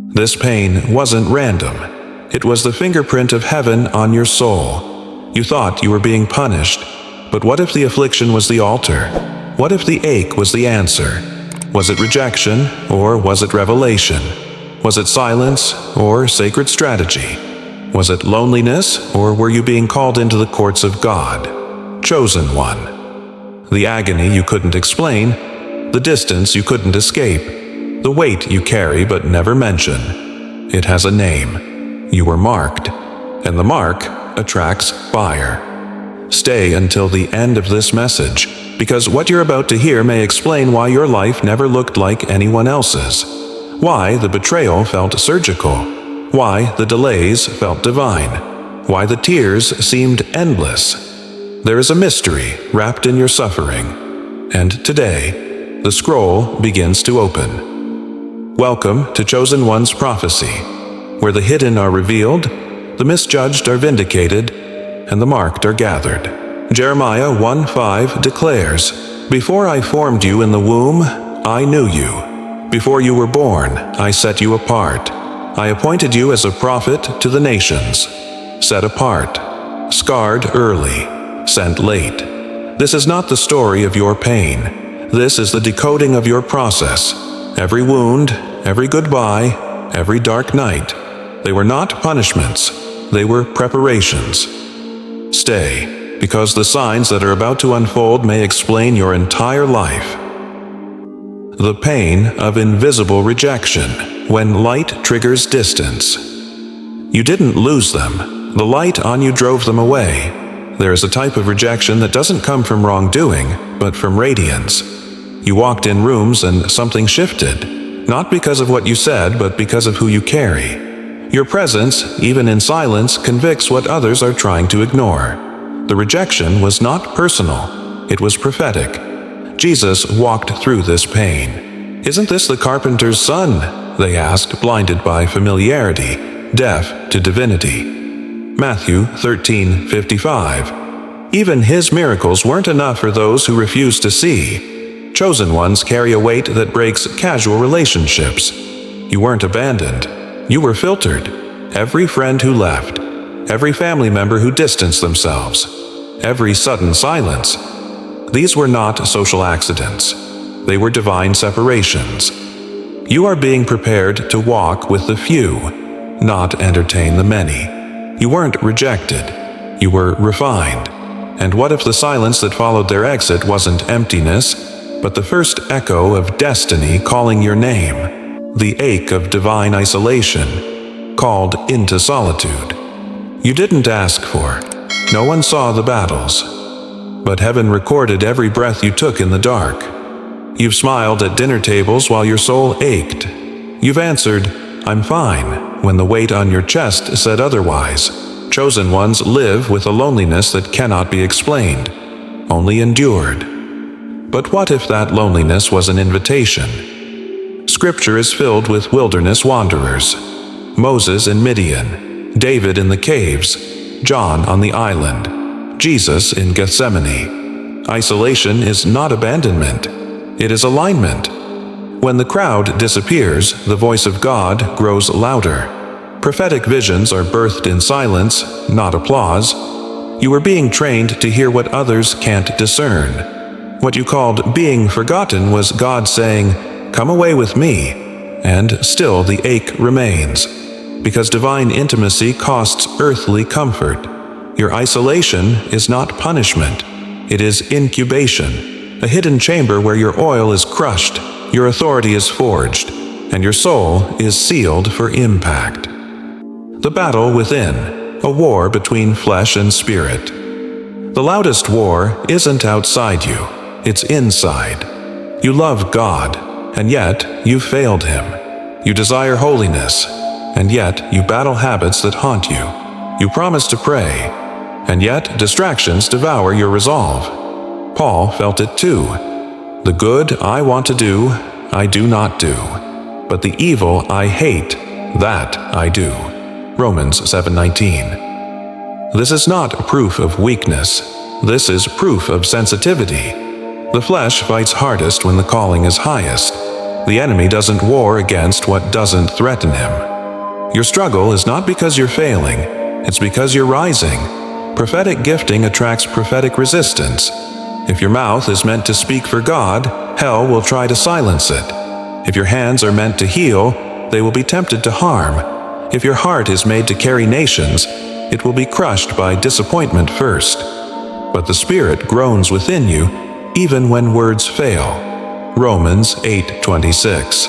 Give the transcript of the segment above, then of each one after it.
This pain wasn't random. It was the fingerprint of heaven on your soul. You thought you were being punished, but what if the affliction was the altar? What if the ache was the answer? Was it rejection, or was it revelation? Was it silence, or sacred strategy? Was it loneliness, or were you being called into the courts of God? Chosen one. The agony you couldn't explain, the distance you couldn't escape, the weight you carry but never mention. It has a name. You were marked, and the mark attracts fire. Stay until the end of this message, because what you're about to hear may explain why your life never looked like anyone else's, why the betrayal felt surgical, why the delays felt divine, why the tears seemed endless. There is a mystery wrapped in your suffering, and today, the scroll begins to open. Welcome to Chosen One's Prophecy, where the hidden are revealed, the misjudged are vindicated, and the marked are gathered. Jeremiah 1:5 declares, "Before I formed you in the womb, I knew you. Before you were born, I set you apart. I appointed you as a prophet to the nations." Set apart, scarred early, sent late. This is not the story of your pain. This is the decoding of your process. Every wound, every goodbye, every dark night. They were not punishments. They were preparations. Stay, because the signs that are about to unfold may explain your entire life. The pain of invisible rejection, when light triggers distance. You didn't lose them. The light on you drove them away. There is a type of rejection that doesn't come from wrongdoing, but from radiance. You walked in rooms and something shifted, not because of what you said, but because of who you carry. Your presence, even in silence, convicts what others are trying to ignore. The rejection was not personal, it was prophetic. Jesus walked through this pain. "Isn't this the carpenter's son?" they asked, blinded by familiarity, deaf to divinity. Matthew 13:55. Even his miracles weren't enough for those who refused to see. Chosen ones carry a weight that breaks casual relationships. You weren't abandoned. You were filtered. Every friend who left, every family member who distanced themselves, every sudden silence. These were not social accidents. They were divine separations. You are being prepared to walk with the few, not entertain the many. You weren't rejected. You were refined. And what if the silence that followed their exit wasn't emptiness, but the first echo of destiny calling your name? The ache of divine isolation, called into solitude. You didn't ask for. No one saw the battles. But heaven recorded every breath you took in the dark. You've smiled at dinner tables while your soul ached. You've answered, "I'm fine," when the weight on your chest said otherwise. Chosen ones live with a loneliness that cannot be explained, only endured. But what if that loneliness was an invitation? Scripture is filled with wilderness wanderers. Moses in Midian, David in the caves, John on the island, Jesus in Gethsemane. Isolation is not abandonment. It is alignment. When the crowd disappears, the voice of God grows louder. Prophetic visions are birthed in silence, not applause. You were being trained to hear what others can't discern. What you called being forgotten was God saying, "Come away with me," and still the ache remains. Because divine intimacy costs earthly comfort. Your isolation is not punishment. It is incubation, a hidden chamber where your oil is crushed, your authority is forged, and your soul is sealed for impact. The battle within, a war between flesh and spirit. The loudest war isn't outside you, it's inside. You love God, and yet you failed Him. You desire holiness, and yet you battle habits that haunt you. You promise to pray, and yet distractions devour your resolve. Paul felt it too. The good I want to do, I do not do, but the evil I hate, that I do. Romans 7:19. This is not proof of weakness. This is proof of sensitivity. The flesh fights hardest when the calling is highest. The enemy doesn't war against what doesn't threaten him. Your struggle is not because you're failing, it's because you're rising. Prophetic gifting attracts prophetic resistance. If your mouth is meant to speak for God, hell will try to silence it. If your hands are meant to heal, they will be tempted to harm. If your heart is made to carry nations, it will be crushed by disappointment first. But the Spirit groans within you, even when words fail. Romans 8:26.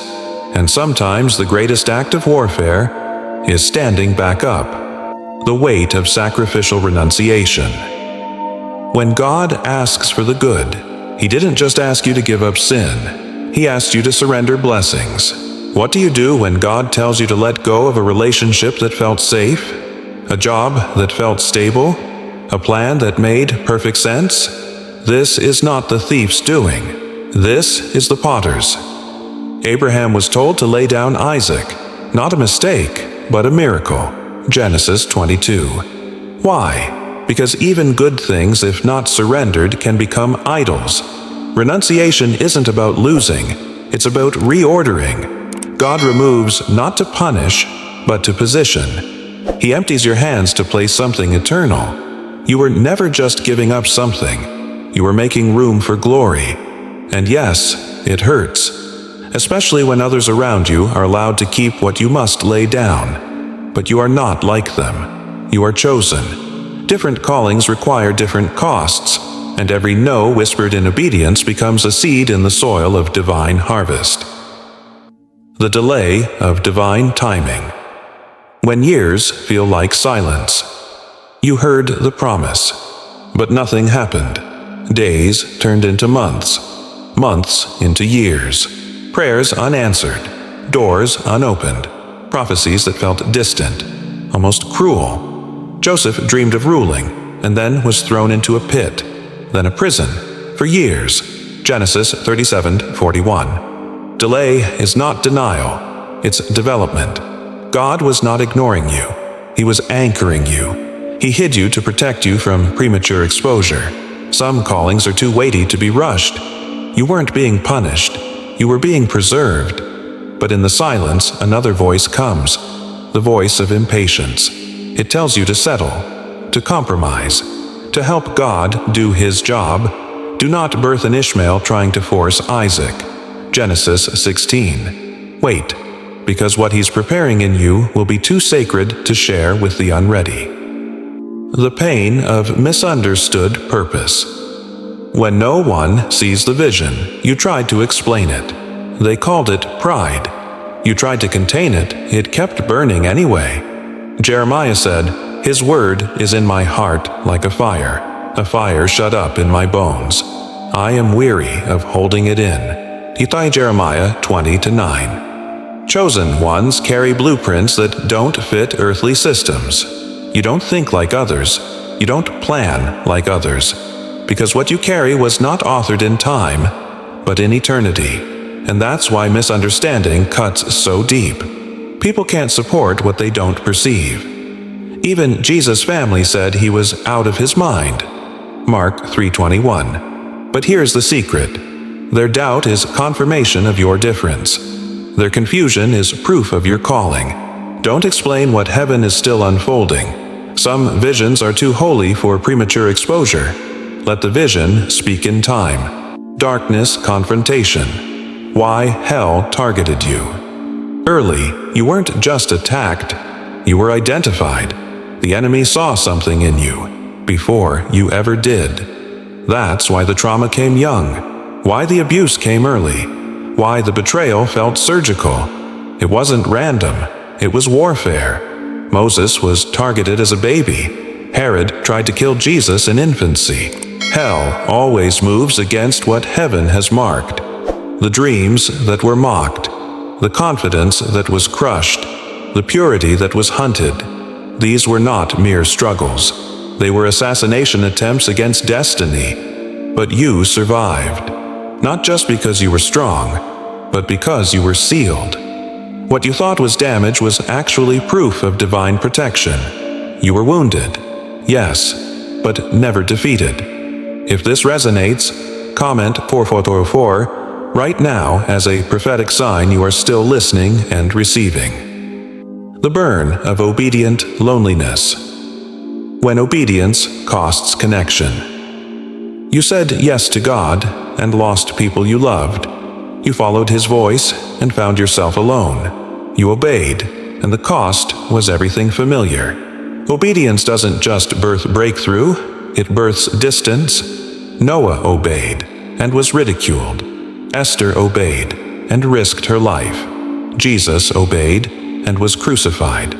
And sometimes the greatest act of warfare is standing back up. The weight of sacrificial renunciation. When God asks for the good, He didn't just ask you to give up sin. He asked you to surrender blessings. What do you do when God tells you to let go of a relationship that felt safe? A job that felt stable? A plan that made perfect sense? This is not the thief's doing. This is the potter's. Abraham was told to lay down Isaac. Not a mistake, but a miracle. Genesis 22. Why? Because even good things, if not surrendered, can become idols. Renunciation isn't about losing, it's about reordering. God removes not to punish, but to position. He empties your hands to place something eternal. You were never just giving up something. You were making room for glory. And yes, it hurts. Especially when others around you are allowed to keep what you must lay down. But you are not like them. You are chosen. Different callings require different costs, and every no whispered in obedience becomes a seed in the soil of divine harvest. The delay of divine timing. When years feel like silence. You heard the promise, but nothing happened. Days turned into months, months into years. Prayers unanswered, doors unopened, prophecies that felt distant, almost cruel. Joseph dreamed of ruling, and then was thrown into a pit, then a prison, for years. Genesis 37:41. Delay is not denial, it's development. God was not ignoring you, He was anchoring you. He hid you to protect you from premature exposure. Some callings are too weighty to be rushed. You weren't being punished, you were being preserved. But in the silence, another voice comes, the voice of impatience. It tells you to settle, to compromise, to help God do His job. Do not birth an Ishmael trying to force Isaac. Genesis 16. Wait, because what He's preparing in you will be too sacred to share with the unready. The pain of misunderstood purpose. When no one sees the vision, you tried to explain it. They called it pride. You tried to contain it, it kept burning anyway. Jeremiah said, "His word is in my heart like a fire shut up in my bones. I am weary of holding it in." Jeremiah 20:9. Chosen ones carry blueprints that don't fit earthly systems. You don't think like others. You don't plan like others. Because what you carry was not authored in time, but in eternity. And that's why misunderstanding cuts so deep. People can't support what they don't perceive. Even Jesus' family said He was out of His mind. Mark 3:21. But here's the secret. Their doubt is confirmation of your difference. Their confusion is proof of your calling. Don't explain what heaven is still unfolding. Some visions are too holy for premature exposure. Let the vision speak in time. Darkness, confrontation. Why hell targeted you. Early, you weren't just attacked. You were identified. The enemy saw something in you before you ever did. That's why the trauma came young. Why the abuse came early. Why the betrayal felt surgical. It wasn't random. It was warfare. Moses was targeted as a baby. Herod tried to kill Jesus in infancy. Hell always moves against what heaven has marked. The dreams that were mocked. The confidence that was crushed. The purity that was hunted. These were not mere struggles. They were assassination attempts against destiny. But you survived. Not just because you were strong, but because you were sealed. What you thought was damage was actually proof of divine protection. You were wounded, yes, but never defeated. If this resonates, comment 4444 right now, as a prophetic sign you are still listening and receiving. The burn of obedient loneliness. When obedience costs connection. You said yes to God and lost people you loved. You followed His voice and found yourself alone. You obeyed, and the cost was everything familiar. Obedience doesn't just birth breakthrough, it births distance. Noah obeyed and was ridiculed. Esther obeyed and risked her life. Jesus obeyed and was crucified.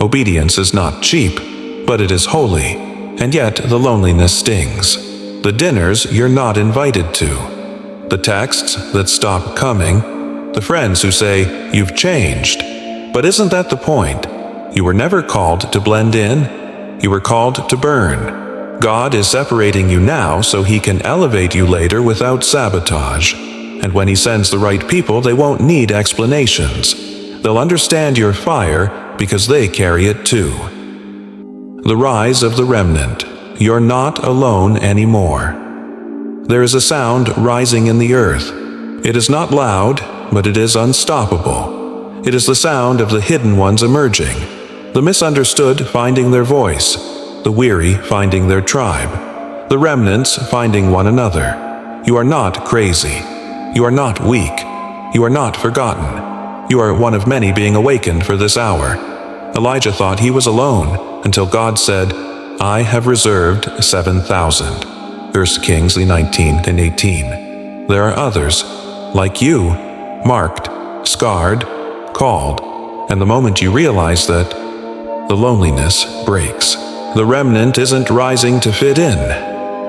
Obedience is not cheap, but it is holy, and yet the loneliness stings. The dinners you're not invited to. The texts that stop coming. The friends who say, "You've changed." But isn't that the point? You were never called to blend in. You were called to burn. God is separating you now so He can elevate you later without sabotage. And when He sends the right people, they won't need explanations. They'll understand your fire because they carry it too. The rise of the remnant. You're not alone anymore. There is a sound rising in the earth. It is not loud, but it is unstoppable. It is the sound of the hidden ones emerging, the misunderstood finding their voice, the weary finding their tribe, the remnants finding one another. You are not crazy. You are not weak. You are not forgotten. You are one of many being awakened for this hour. Elijah thought he was alone until God said, "I have reserved 7,000. 1 Kings 19:18. There are others, like you, marked, scarred, called, and the moment you realize that, the loneliness breaks. The remnant isn't rising to fit in.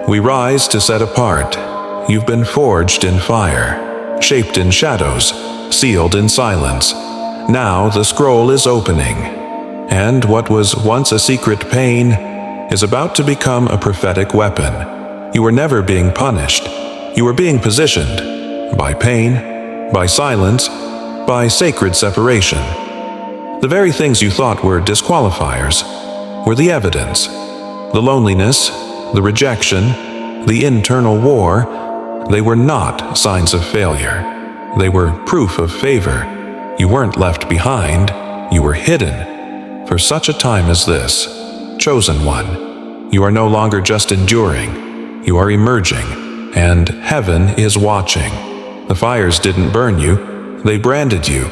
We rise to set apart. You've been forged in fire, shaped in shadows, sealed in silence. Now the scroll is opening, and what was once a secret pain is about to become a prophetic weapon. You were never being punished. You were being positioned by pain, by silence, by sacred separation. The very things you thought were disqualifiers were the evidence. The loneliness, the rejection, the internal war, they were not signs of failure. They were proof of favor. You weren't left behind. You were hidden. For such a time as this, chosen one, you are no longer just enduring. You are emerging, and heaven is watching. The fires didn't burn you. They branded you.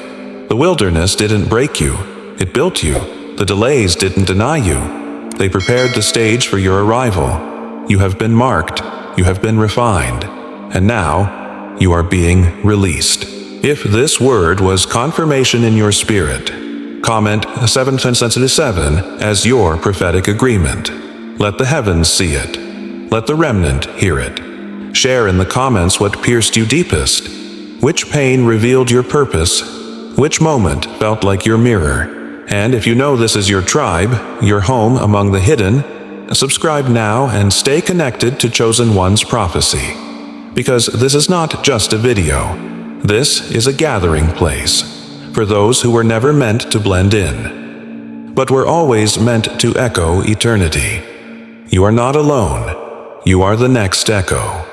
The wilderness didn't break you. It built you. The delays didn't deny you. They prepared the stage for your arrival. You have been marked. You have been refined. And now, you are being released. If this word was confirmation in your spirit, comment 777 as your prophetic agreement. Let the heavens see it. Let the remnant hear it. Share in the comments what pierced you deepest. Which pain revealed your purpose? Which moment felt like your mirror? And if you know this is your tribe, your home among the hidden, subscribe now and stay connected to Chosen One's prophecy. Because this is not just a video. This is a gathering place for those who were never meant to blend in, but were always meant to echo eternity. You are not alone. You are the next echo.